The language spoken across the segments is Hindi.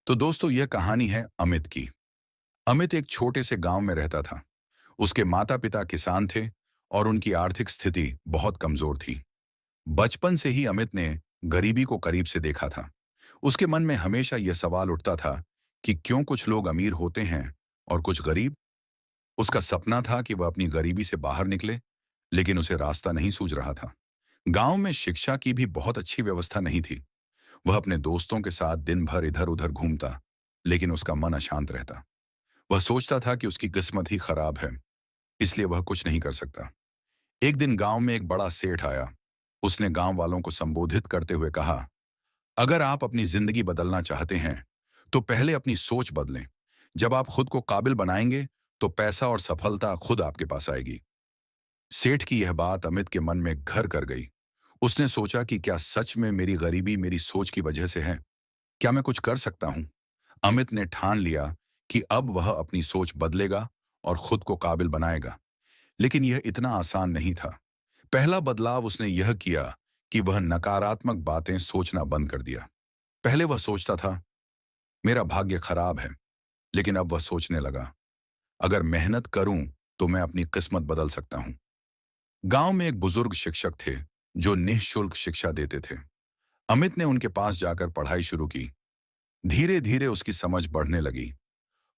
तो दोस्तों यह कहानी है अमित की। अमित एक छोटे से गांव में रहता था। उसके माता पिता किसान थे और उनकी आर्थिक स्थिति बहुत कमजोर थी। बचपन से ही अमित ने गरीबी को करीब से देखा था। उसके मन में हमेशा यह सवाल उठता था कि क्यों कुछ लोग अमीर होते हैं और कुछ गरीब। उसका सपना था कि वह अपनी गरीबी से बाहर निकले, लेकिन उसे रास्ता नहीं सूझ रहा था। गांव में शिक्षा की भी बहुत अच्छी व्यवस्था नहीं थी। वह अपने दोस्तों के साथ दिन भर इधर उधर घूमता, लेकिन उसका मन अशांत रहता। वह सोचता था कि उसकी किस्मत ही खराब है, इसलिए वह कुछ नहीं कर सकता। एक दिन गांव में एक बड़ा सेठ आया। उसने गांव वालों को संबोधित करते हुए कहा, अगर आप अपनी जिंदगी बदलना चाहते हैं तो पहले अपनी सोच बदलें। जब आप खुद को काबिल बनाएंगे तो पैसा और सफलता खुद आपके पास आएगी। सेठ की यह बात अमित के मन में घर कर गई। उसने सोचा कि क्या सच में मेरी गरीबी मेरी सोच की वजह से है? क्या मैं कुछ कर सकता हूं? अमित ने ठान लिया कि अब वह अपनी सोच बदलेगा और खुद को काबिल बनाएगा। लेकिन यह इतना आसान नहीं था। पहला बदलाव उसने यह किया कि वह नकारात्मक बातें सोचना बंद कर दिया। पहले वह सोचता था, मेरा भाग्य खराब है, लेकिन अब वह सोचने लगा, अगर मेहनत करूं तो मैं अपनी किस्मत बदल सकता हूं। गांव में एक बुजुर्ग शिक्षक थे जो निःशुल्क शिक्षा देते थे। अमित ने उनके पास जाकर पढ़ाई शुरू की। धीरे धीरे उसकी समझ बढ़ने लगी।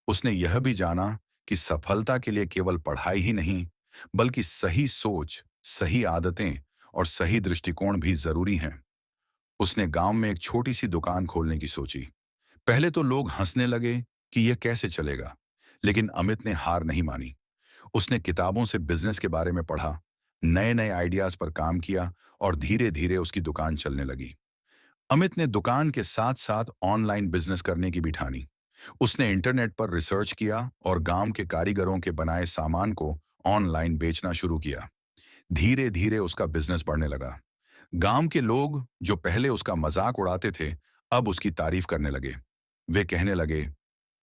उसने यह भी जाना कि सफलता के लिए केवल पढ़ाई ही नहीं, बल्कि सही सोच, सही आदतें और सही दृष्टिकोण भी जरूरी हैं। उसने गांव में एक छोटी सी दुकान खोलने की सोची। पहले तो लोग हंसने लगे कि यह कैसे चलेगा, लेकिन अमित ने हार नहीं मानी। उसने किताबों से बिजनेस के बारे में पढ़ा, नए नए आइडियाज पर काम किया और धीरे धीरे उसकी दुकान चलने लगी। अमित ने दुकान के साथ साथ ऑनलाइन बिजनेस करने की भी ठानी। उसने इंटरनेट पर रिसर्च किया और गांव के कारीगरों के बनाए सामान को ऑनलाइन बेचना शुरू किया। धीरे धीरे उसका बिजनेस बढ़ने लगा। गांव के लोग जो पहले उसका मजाक उड़ाते थे, अब उसकी तारीफ करने लगे। वे कहने लगे,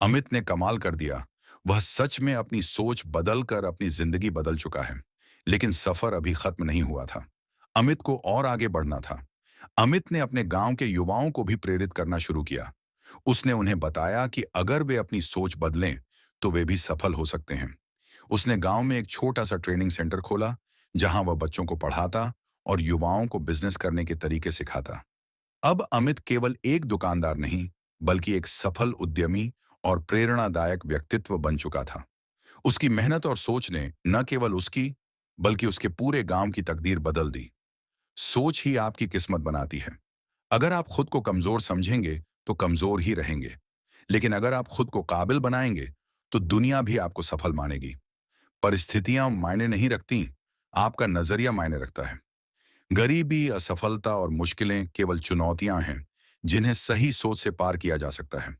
अमित ने कमाल कर दिया। वह सच में अपनी सोच बदल कर अपनी जिंदगी बदल चुका है। लेकिन सफर अभी खत्म नहीं हुआ था। अमित को और आगे बढ़ना था। अमित ने अपने गांव के युवाओं को भी प्रेरित करना शुरू किया। उसने उन्हें बताया कि अगर वे अपनी सोच बदलें तो वे भी सफल हो सकते हैं। उसने गांव में एक छोटा सा ट्रेनिंग सेंटर खोला, जहां वह बच्चों को पढ़ाता और युवाओं को बिजनेस करने के तरीके सिखाता। अब अमित केवल एक दुकानदार नहीं, बल्कि एक सफल उद्यमी और प्रेरणादायक व्यक्तित्व बन चुका था। उसकी मेहनत और सोच ने न केवल उसकी, बल्कि उसके पूरे गांव की तकदीर बदल दी। सोच ही आपकी किस्मत बनाती है। अगर आप खुद को कमजोर समझेंगे तो कमजोर ही रहेंगे, लेकिन अगर आप खुद को काबिल बनाएंगे तो दुनिया भी आपको सफल मानेगी। परिस्थितियां मायने नहीं रखती, आपका नजरिया मायने रखता है। गरीबी, असफलता और मुश्किलें केवल चुनौतियां हैं, जिन्हें सही सोच से पार किया जा सकता है।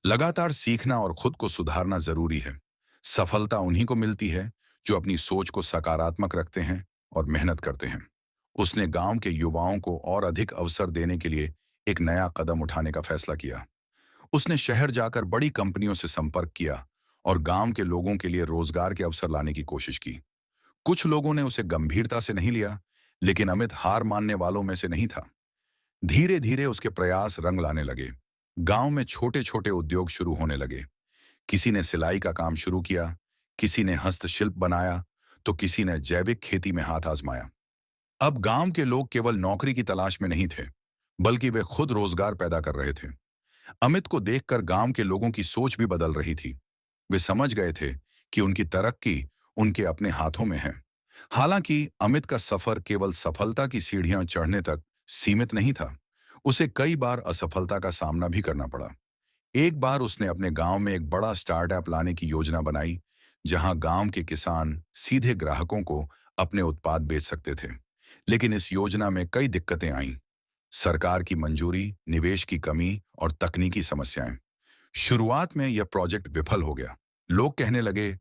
लगातार सीखना और खुद को सुधारना जरूरी है। सफलता उन्हीं को मिलती है जो अपनी सोच को सकारात्मक रखते हैं और मेहनत करते हैं। उसने गांव के युवाओं को और अधिक अवसर देने के लिए एक नया कदम उठाने का फैसला किया। उसने शहर जाकर बड़ी कंपनियों से संपर्क किया और गांव के लोगों के लिए रोजगार के अवसर लाने की कोशिश की। कुछ लोगों ने उसे गंभीरता से नहीं लिया, लेकिन अमित हार मानने वालों में से नहीं था। धीरे धीरे उसके प्रयास रंग लाने लगे। गांव में छोटे छोटे उद्योग शुरू होने लगे। किसी ने सिलाई का काम शुरू किया, किसी ने हस्तशिल्प बनाया, तो किसी ने जैविक खेती में हाथ आजमाया। अब गांव के लोग केवल नौकरी की तलाश में नहीं थे, बल्कि वे खुद रोजगार पैदा कर रहे थे। अमित को देखकर गांव के लोगों की सोच भी बदल रही थी। वे समझ गए थे कि उनकी तरक्की उनके अपने हाथों में है। हालांकि अमित का सफर केवल सफलता की सीढ़ियां चढ़ने तक सीमित नहीं था। उसे कई बार असफलता का सामना भी करना पड़ा। एक बार उसने अपने गांव में एक बड़ा स्टार्टअप लाने की योजना बनाई, जहां गांव के किसान सीधे ग्राहकों को अपने उत्पाद बेच सकते थे। लेकिन इस योजना में कई दिक्कतें आईं। सरकार की मंजूरी, निवेश की कमी और तकनीकी समस्याएं। शुरुआत में यह प्रोजेक्ट विफल हो गया। लोग कहने लगे,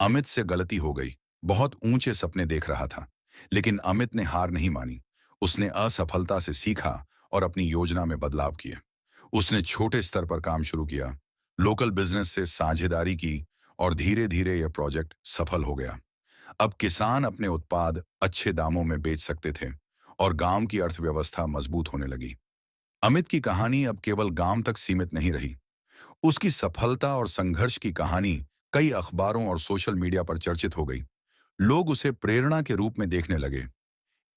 अमित से गलती हो गई, बहुत ऊंचे सपने देख रहा था। लेकिन अमित ने हार नहीं मानी। उसने असफलता से सीखा और अपनी योजना में बदलाव किए। उसने छोटे स्तर पर काम शुरू किया, लोकल बिजनेस से साझेदारी की और धीरे धीरे यह प्रोजेक्ट सफल हो गया। अब किसान अपने उत्पाद अच्छे दामों में बेच सकते थे और गांव की अर्थव्यवस्था मजबूत होने लगी। अमित की कहानी अब केवल गांव तक सीमित नहीं रही। उसकी सफलता और संघर्ष की कहानी कई अखबारों और सोशल मीडिया पर चर्चित हो गई। लोग उसे प्रेरणा के रूप में देखने लगे।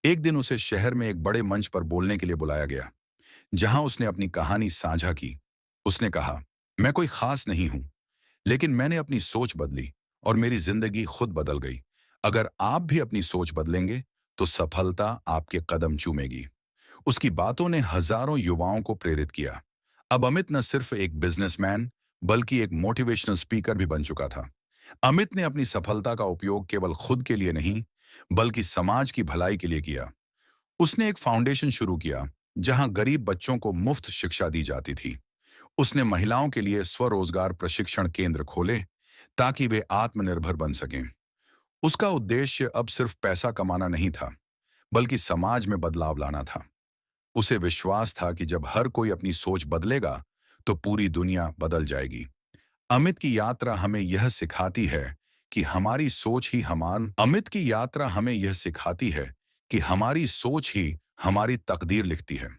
एक दिन उसे शहर में एक बड़े मंच पर बोलने के लिए बुलाया गया, जहां उसने अपनी कहानी साझा की। उसने कहा, मैं कोई खास नहीं हूं, लेकिन मैंने अपनी सोच बदली और मेरी जिंदगी खुद बदल गई। अगर आप भी अपनी सोच बदलेंगे, तो सफलता आपके कदम चूमेगी। उसकी बातों ने हजारों युवाओं को प्रेरित किया। अब अमित न सिर्फ एक बिजनेसमैन, बल्कि एक मोटिवेशनल स्पीकर भी बन चुका था। अमित ने अपनी सफलता का उपयोग केवल खुद के लिए नहीं, बल्कि समाज की भलाई के लिए किया। उसने एक फाउंडेशन शुरू किया, जहां गरीब बच्चों को मुफ्त शिक्षा दी जाती थी। उसने महिलाओं के लिए स्वरोजगार प्रशिक्षण केंद्र खोले, ताकि वे आत्मनिर्भर बन सकें। उसका उद्देश्य अब सिर्फ पैसा कमाना नहीं था, बल्कि समाज में बदलाव लाना था। उसे विश्वास था कि जब हर कोई अपनी सोच बदलेगा, तो पूरी दुनिया बदल जाएगी। अमित की यात्रा हमें यह सिखाती है कि हमारी सोच ही हमान अमित की यात्रा हमें यह सिखाती है कि हमारी सोच ही हमारी तकदीर लिखती है।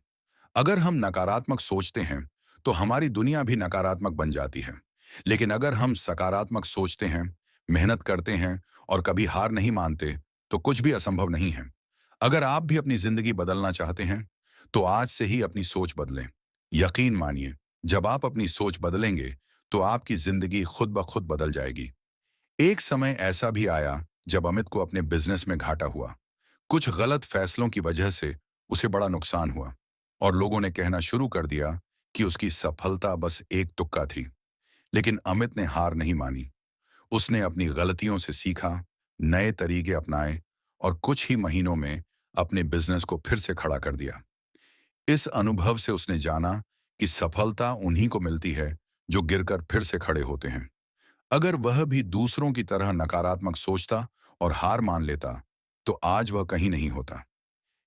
अगर हम नकारात्मक सोचते हैं, तो हमारी दुनिया भी नकारात्मक बन जाती है। लेकिन अगर हम सकारात्मक सोचते हैं, मेहनत करते हैं और कभी हार नहीं मानते, तो कुछ भी असंभव नहीं है। अगर आप भी अपनी जिंदगी बदलना चाहते हैं, तो आज से ही अपनी सोच बदलें। यकीन मानिए, जब आप अपनी सोच बदलेंगे, तो आपकी जिंदगी खुद ब खुद बदल जाएगी। एक समय ऐसा भी आया जब अमित को अपने बिजनेस में घाटा हुआ। कुछ गलत फैसलों की वजह से उसे बड़ा नुकसान हुआ, और लोगों ने कहना शुरू कर दिया कि उसकी सफलता बस एक तुक्का थी। लेकिन अमित ने हार नहीं मानी। उसने अपनी गलतियों से सीखा, नए तरीके अपनाए और कुछ ही महीनों में अपने बिजनेस को फिर से खड़ा कर दिया। इस अनुभव से उसने जाना कि सफलता उन्हीं को मिलती है जो गिरकर फिर से खड़े होते हैं। अगर वह भी दूसरों की तरह नकारात्मक सोचता और हार मान लेता, तो आज वह कहीं नहीं होता।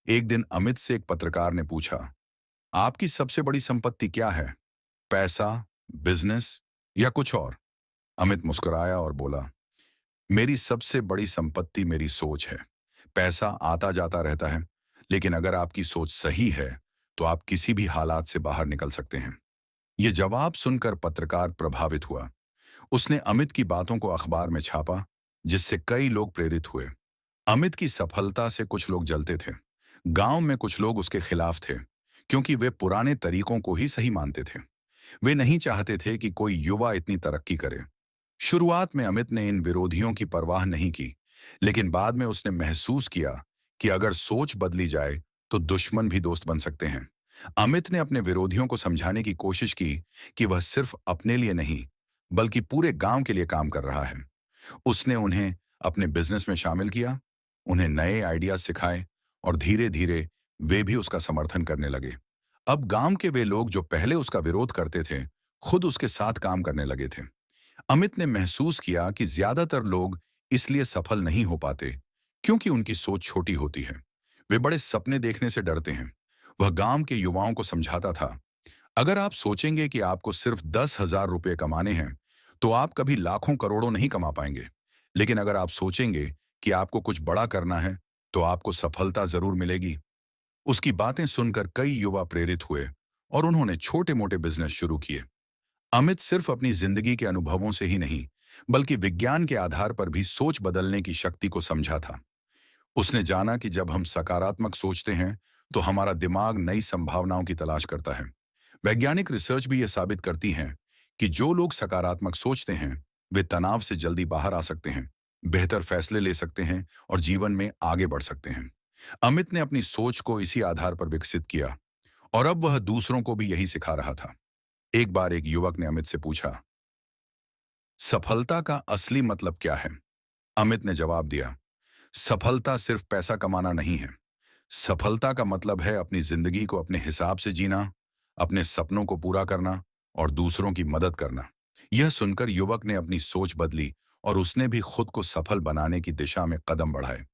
एक दिन अमित से एक पत्रकार ने पूछा, आपकी सबसे बड़ी संपत्ति क्या है? पैसा, बिजनेस या कुछ और? अमित मुस्कुराया और बोला, मेरी सबसे बड़ी संपत्ति मेरी सोच है। पैसा आता जाता रहता है, लेकिन अगर आपकी सोच सही है, तो आप किसी भी हालात से बाहर निकल सकते हैं। यह जवाब सुनकर पत्रकार प्रभावित हुआ। उसने अमित की बातों को अखबार में छापा, जिससे कई लोग प्रेरित हुए। अमित की सफलता से कुछ लोग जलते थे। गांव में कुछ लोग उसके खिलाफ थे, क्योंकि वे पुराने तरीकों को ही सही मानते थे। वे नहीं चाहते थे कि कोई युवा इतनी तरक्की करे। शुरुआत में अमित ने इन विरोधियों की परवाह नहीं की, लेकिन बाद में उसने महसूस किया कि अगर सोच बदली जाए, तो दुश्मन भी दोस्त बन सकते हैं। अमित ने अपने विरोधियों को समझाने की कोशिश की कि वह सिर्फ अपने लिए नहीं, बल्कि पूरे गांव के लिए काम कर रहा है। उसने उन्हें अपने बिजनेस में शामिल किया, उन्हें नए आइडियाज सिखाए, और धीरे धीरे वे भी उसका समर्थन करने लगे। अब गांव के वे लोग जो पहले उसका विरोध करते थे, खुद उसके साथ काम करने लगे थे। अमित ने महसूस किया कि ज्यादातर लोग इसलिए सफल नहीं हो पाते, क्योंकि उनकी सोच छोटी होती है। वे बड़े सपने देखने से डरते हैं। वह गांव के युवाओं को समझाता था, अगर आप सोचेंगे कि आपको सिर्फ 10,000 रुपये कमाने हैं, तो आप कभी लाखों करोड़ों नहीं कमा पाएंगे। लेकिन अगर आप सोचेंगे कि आपको कुछ बड़ा करना है, तो आपको सफलता जरूर मिलेगी। उसकी बातें सुनकर कई युवा प्रेरित हुए, और उन्होंने छोटे मोटे बिजनेस शुरू किए। अमित सिर्फ अपनी जिंदगी के अनुभवों से ही नहीं, बल्कि विज्ञान के आधार पर भी सोच बदलने की शक्ति को समझा था। उसने जाना कि जब हम सकारात्मक सोचते हैं, तो हमारा दिमाग नई संभावनाओं की तलाश करता है। वैज्ञानिक रिसर्च भी यह साबित करती है कि जो लोग सकारात्मक सोचते हैं, वे तनाव से जल्दी बाहर आ सकते हैं, बेहतर फैसले ले सकते हैं और जीवन में आगे बढ़ सकते हैं। अमित ने अपनी सोच को इसी आधार पर विकसित किया, और अब वह दूसरों को भी यही सिखा रहा था। एक बार एक युवक ने अमित से पूछा, सफलता का असली मतलब क्या है? अमित ने जवाब दिया, सफलता सिर्फ पैसा कमाना नहीं है। सफलता का मतलब है अपनी जिंदगी को अपने हिसाब से जीना, अपने सपनों को पूरा करना और दूसरों की मदद करना। यह सुनकर युवक ने अपनी सोच बदली, और उसने भी खुद को सफल बनाने की दिशा में कदम बढ़ाए।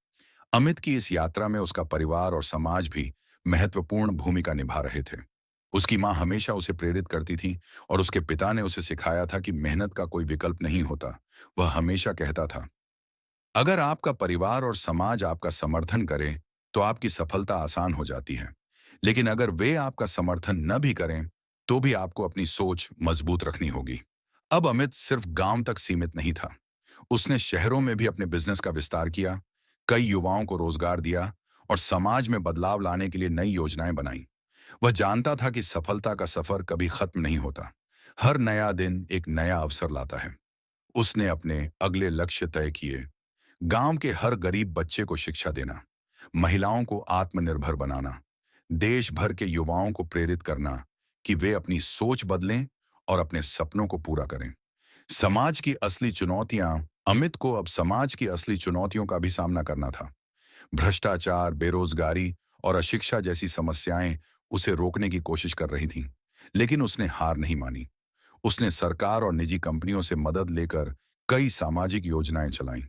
अमित की इस यात्रा में उसका परिवार और समाज भी महत्वपूर्ण भूमिका निभा रहे थे। उसकी मां हमेशा उसे प्रेरित करती थी, और उसके पिता ने उसे सिखाया था कि मेहनत का कोई विकल्प नहीं होता। वह हमेशा कहता था, अगर आपका परिवार और समाज आपका समर्थन करें, तो आपकी सफलता आसान हो जाती है। लेकिन अगर वे आपका समर्थन न भी करें, तो भी आपको अपनी सोच मजबूत रखनी होगी। अब अमित सिर्फ गांव तक सीमित नहीं था। उसने शहरों में भी अपने बिजनेस का विस्तार किया, कई युवाओं को रोजगार दिया और समाज में बदलाव लाने के लिए नई योजनाएं बनाई। वह जानता था कि सफलता का सफर कभी खत्म नहीं होता। हर नया दिन एक नया अवसर लाता है। उसने अपने अगले लक्ष्य तय किए। गांव के हर गरीब बच्चे को शिक्षा देना, महिलाओं को आत्मनिर्भर बनाना, देश भर के युवाओं को प्रेरित करना कि वे अपनी सोच बदलें और अपने सपनों को पूरा करें। समाज की असली चुनौतियां अमित को अब समाज की असली चुनौतियों का भी सामना करना था। भ्रष्टाचार, बेरोजगारी और अशिक्षा जैसी समस्याएं उसे रोकने की कोशिश कर रही थीं, लेकिन उसने हार नहीं मानी। उसने सरकार और निजी कंपनियों से मदद लेकर कई सामाजिक योजनाएं चलाईं।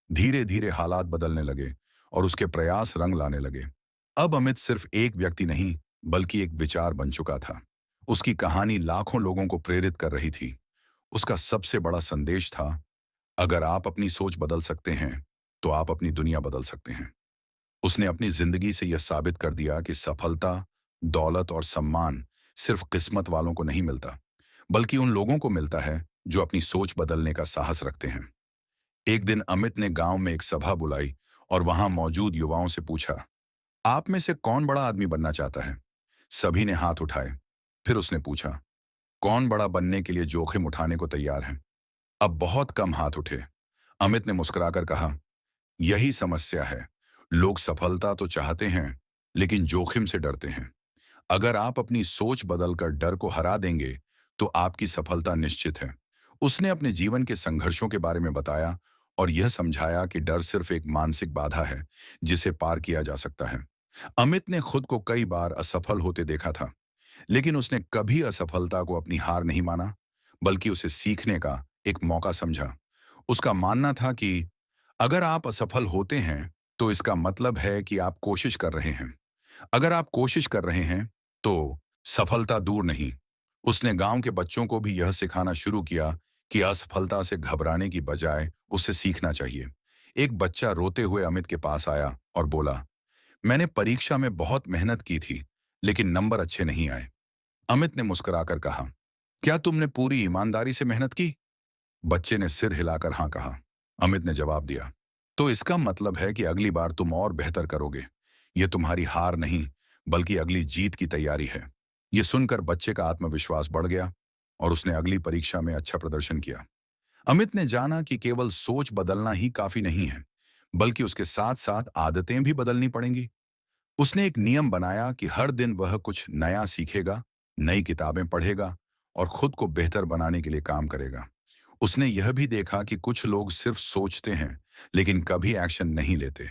धीरे धीरे हालात बदलने लगे और उसके प्रयास रंग लाने लगे। अब अमित सिर्फ एक व्यक्ति नहीं, बल्कि एक विचार बन चुका था। उसकी कहानी लाखों लोगों को प्रेरित कर रही थी। उसका सबसे बड़ा संदेश था, अगर आप अपनी सोच बदल सकते हैं तो आप अपनी दुनिया बदल सकते हैं। उसने अपनी जिंदगी से यह साबित कर दिया कि सफलता, दौलत और सम्मान सिर्फ किस्मत वालों को नहीं मिलता, बल्कि उन लोगों को मिलता है जो अपनी सोच बदलने का साहस रखते हैं। एक दिन अमित ने गांव में एक सभा बुलाई और वहां मौजूद युवाओं से पूछा, आप में से कौन बड़ा आदमी बनना चाहता है? सभी ने हाथ उठाए। फिर उसने पूछा, कौन बड़ा बनने के लिए जोखिम उठाने को तैयार है? अब बहुत कम हाथ उठे। अमित ने मुस्कुराकर कहा, यही समस्या है। लोग सफलता तो चाहते हैं, लेकिन जोखिम से डरते हैं। अगर आप अपनी सोच बदलकर डर को हरा देंगे, तो आपकी सफलता निश्चित है। उसने अपने जीवन के संघर्षों के बारे में बताया और यह समझाया कि डर सिर्फ एक मानसिक बाधा है, जिसे पार किया जा सकता है। अमित ने खुद को कई बार असफल होते देखा था, लेकिन उसने कभी असफलता को अपनी हार नहीं माना, बल्कि उसे सीखने का एक मौका समझा। उसका मानना था कि अगर आप असफल होते हैं, तो इसका मतलब है कि आप कोशिश कर रहे हैं। अगर आप कोशिश कर रहे हैं, तो सफलता दूर नहीं। उसने गांव के बच्चों को भी यह सिखाना शुरू किया कि असफलता से घबराने की बजाय उससे सीखना चाहिए। एक बच्चा रोते हुए अमित के पास आया और बोला, मैंने परीक्षा में बहुत मेहनत की थी, लेकिन नंबर अच्छे नहीं आए। अमित ने मुस्कुराकर कहा, क्या तुमने पूरी ईमानदारी से मेहनत की? बच्चे ने सिर हिलाकर हाँ कहा। अमित ने जवाब दिया, तो इसका मतलब है कि अगली बार तुम और बेहतर करोगे। यह तुम्हारी हार नहीं, बल्कि अगली जीत की तैयारी है। यह सुनकर बच्चे का आत्मविश्वास बढ़ गया और उसने अगली परीक्षा में अच्छा प्रदर्शन किया। अमित ने जाना कि केवल सोच बदलना ही काफी नहीं है, बल्कि उसके साथ साथ आदतें भी बदलनी पड़ेंगी। उसने एक नियम बनाया कि हर दिन वह कुछ नया सीखेगा, नई किताबें पढ़ेगा और खुद को बेहतर बनाने के लिए काम करेगा। उसने यह भी देखा कि कुछ लोग सिर्फ सोचते हैं, लेकिन कभी एक्शन नहीं लेते।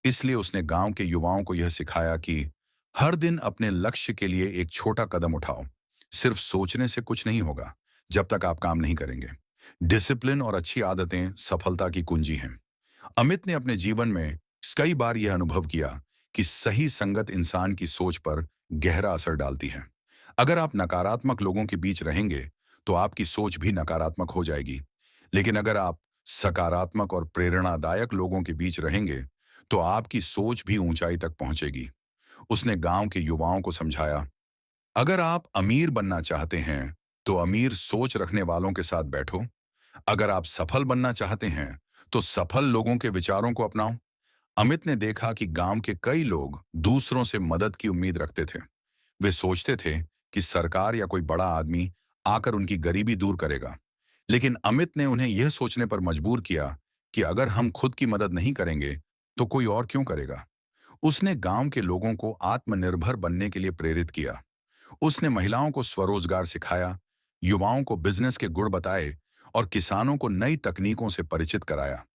इसलिए उसने गांव के युवाओं को यह सिखाया कि हर दिन अपने लक्ष्य के लिए एक छोटा कदम उठाओ। सिर्फ सोचने से कुछ नहीं होगा जब तक आप काम नहीं करेंगे। डिसिप्लिन और अच्छी आदतें सफलता की कुंजी हैं। अमित ने अपने जीवन में कई बार यह अनुभव किया कि सही संगत इंसान की सोच पर गहरा असर डालती है। अगर आप नकारात्मक लोगों के बीच रहेंगे, तो आपकी सोच भी नकारात्मक हो जाएगी। लेकिन अगर आप सकारात्मक और प्रेरणादायक लोगों के बीच रहेंगे, तो आपकी सोच भी ऊंचाई तक पहुंचेगी। उसने गांव के युवाओं को समझाया, अगर आप अमीर बनना चाहते हैं, तो अमीर सोच रखने वालों के साथ बैठो। अगर आप सफल बनना चाहते हैं, तो सफल लोगों के विचारों को अपनाओ। अमित ने देखा कि गांव के कई लोग दूसरों से मदद की उम्मीद रखते थे। वे सोचते थे कि सरकार या कोई बड़ा आदमी आकर उनकी गरीबी दूर करेगा। लेकिन अमित ने उन्हें यह सोचने पर मजबूर किया कि अगर हम खुद की मदद नहीं करेंगे, तो कोई और क्यों करेगा। उसने गांव के लोगों को आत्मनिर्भर बनने के लिए प्रेरित किया। उसने महिलाओं को स्वरोजगार सिखाया, युवाओं को बिजनेस के गुण बताए और किसानों को नई तकनीकों से परिचित कराया।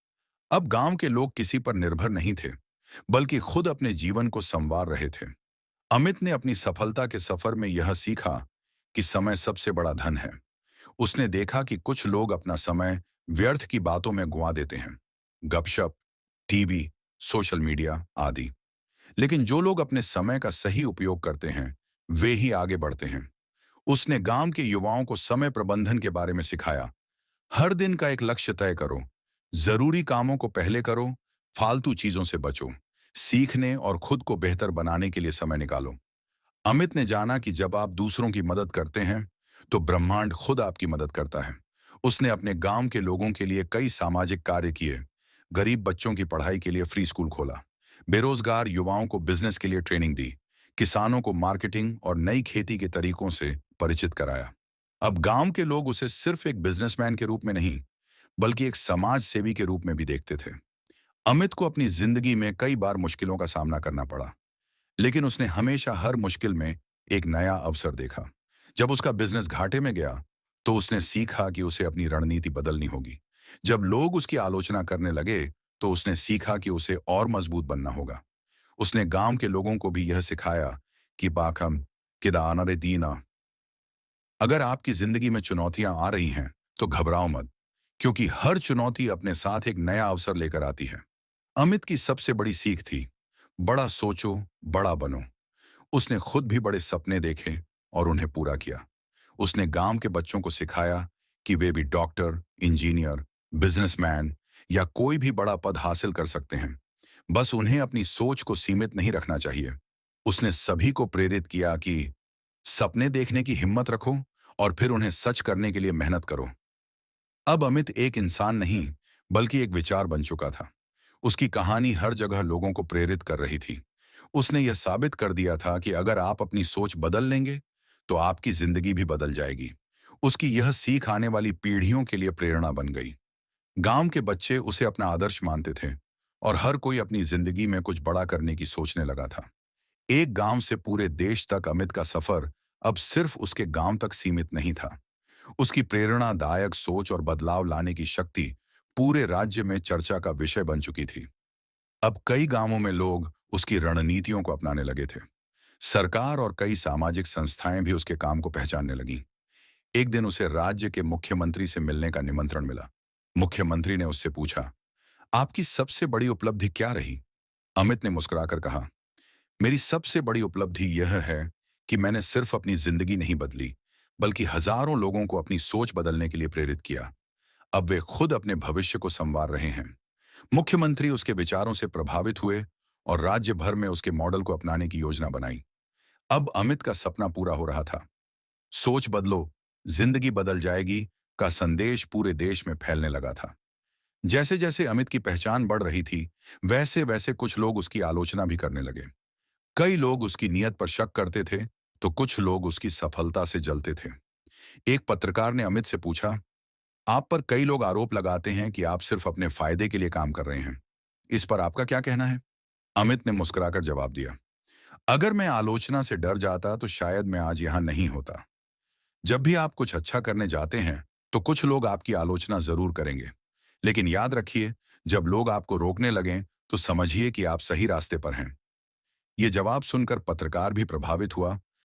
अब गांव के लोग किसी पर निर्भर नहीं थे, बल्कि खुद अपने जीवन को संवार रहे थे। अमित ने अपनी सफलता के सफर में यह सीखा कि समय सबसे बड़ा धन है। उसने देखा कि कुछ लोग अपना समय व्यर्थ की बातों में गुंवा देते हैं, गपशप, टीवी, सोशल मीडिया आदि। लेकिन जो लोग अपने समय का सही उपयोग करते हैं, वे ही आगे बढ़ते हैं। उसने गांव के युवाओं को समय प्रबंधन के बारे में सिखाया। हर दिन का एक लक्ष्य तय करो, जरूरी कामों को पहले करो, फालतू चीजों से बचो, सीखने और खुद को बेहतर बनाने के लिए समय निकालो। अमित ने जाना कि जब आप दूसरों की मदद करते हैं तो ब्रह्मांड खुद आपकी मदद करता है। उसने अपने गांव के लोगों के लिए कई सामाजिक कार्य किए, गरीब बच्चों की पढ़ाई के लिए फ्री स्कूल खोला, बेरोजगार युवाओं को बिजनेस के लिए ट्रेनिंग दी, किसानों को मार्केटिंग और नई खेती के तरीकों से परिचित कराया। अब गांव के लोग उसे सिर्फ एक बिजनेसमैन के रूप में नहीं, बल्कि एक समाज सेवी के रूप में भी देखते थे। अमित को अपनी जिंदगी में कई बार मुश्किलों का सामना करना पड़ा, लेकिन उसने हमेशा हर मुश्किल में एक नया अवसर देखा। जब उसका बिजनेस घाटे में गया, तो उसने सीखा कि उसे अपनी रणनीति बदलनी होगी। जब लोग उसकी आलोचना करने लगे, तो उसने सीखा कि उसे और मजबूत बनना होगा। उसने गांव के लोगों को भी यह सिखाया कि बाखम किराना रे दीना, अगर आपकी जिंदगी में चुनौतियां आ रही हैं, तो घबराओ मत, क्योंकि हर चुनौती अपने साथ एक नया अवसर लेकर आती है। अमित की सबसे बड़ी सीख थी, बड़ा सोचो, बड़ा बनो। उसने खुद भी बड़े सपने देखे और उन्हें पूरा किया। उसने गांव के बच्चों को सिखाया कि वे भी डॉक्टर, इंजीनियर, बिजनेसमैन या कोई भी बड़ा पद हासिल कर सकते हैं। बस उन्हें अपनी सोच को सीमित नहीं रखना चाहिए। उसने सभी को प्रेरित किया कि सपने देखने की हिम्मत रखो और फिर उन्हें सच करने के लिए मेहनत करो। अब अमित एक इंसान नहीं, बल्कि एक विचार बन चुका था। उसकी कहानी हर जगह लोगों को प्रेरित कर रही थी। उसने यह साबित कर दिया था कि अगर आप अपनी सोच बदल लेंगे, तो आपकी जिंदगी भी बदल जाएगी। उसकी यह सीख आने वाली पीढ़ियों के लिए प्रेरणा बन गई। गांव के बच्चे उसे अपना आदर्श मानते थे और हर कोई अपनी जिंदगी में कुछ बड़ा करने की सोचने लगा था। एक गांव से पूरे देश तक अमित का सफर अब सिर्फ उसके गांव तक सीमित नहीं था। उसकी प्रेरणादायक सोच और बदलाव लाने की शक्ति पूरे राज्य में चर्चा का विषय बन चुकी थी। अब कई गांवों में लोग उसकी रणनीतियों को अपनाने लगे थे। सरकार और कई सामाजिक संस्थाएं भी उसके काम को पहचानने लगीं। एक दिन उसे राज्य के मुख्यमंत्री से मिलने का निमंत्रण मिला। मुख्यमंत्री ने उससे पूछा, आपकी सबसे बड़ी उपलब्धि क्या रही? अमित ने मुस्कुराकर कहा, मेरी सबसे बड़ी उपलब्धि यह है कि मैंने सिर्फ अपनी जिंदगी नहीं बदली, बल्कि हजारों लोगों को अपनी सोच बदलने के लिए प्रेरित किया। अब वे खुद अपने भविष्य को संवार रहे हैं। मुख्यमंत्री उसके विचारों से प्रभावित हुए और राज्य भर में उसके मॉडल को अपनाने की योजना बनाई। अब अमित का सपना पूरा हो रहा था। सोच बदलो, जिंदगी बदल जाएगी का संदेश पूरे देश में फैलने लगा था। जैसे जैसे अमित की पहचान बढ़ रही थी, वैसे वैसे कुछ लोग उसकी आलोचना भी करने लगे। कई लोग उसकी नीयत पर शक करते थे, तो कुछ लोग उसकी सफलता से जलते थे। एक पत्रकार ने अमित से पूछा, आप पर कई लोग आरोप लगाते हैं कि आप सिर्फ अपने फायदे के लिए काम कर रहे हैं। इस पर आपका क्या कहना है? अमित ने मुस्कुराकर जवाब दिया, अगर मैं आलोचना से डर जाता तो शायद मैं आज यहां नहीं होता। जब भी आप कुछ अच्छा करने जाते हैं, तो कुछ लोग आपकी आलोचना जरूर करेंगे, लेकिन याद रखिए, जब लोग आपको रोकने लगें, तो समझिए कि आप सही रास्ते पर हैं। ये जवाब सुनकर पत्रकार भी प्रभावित हुआ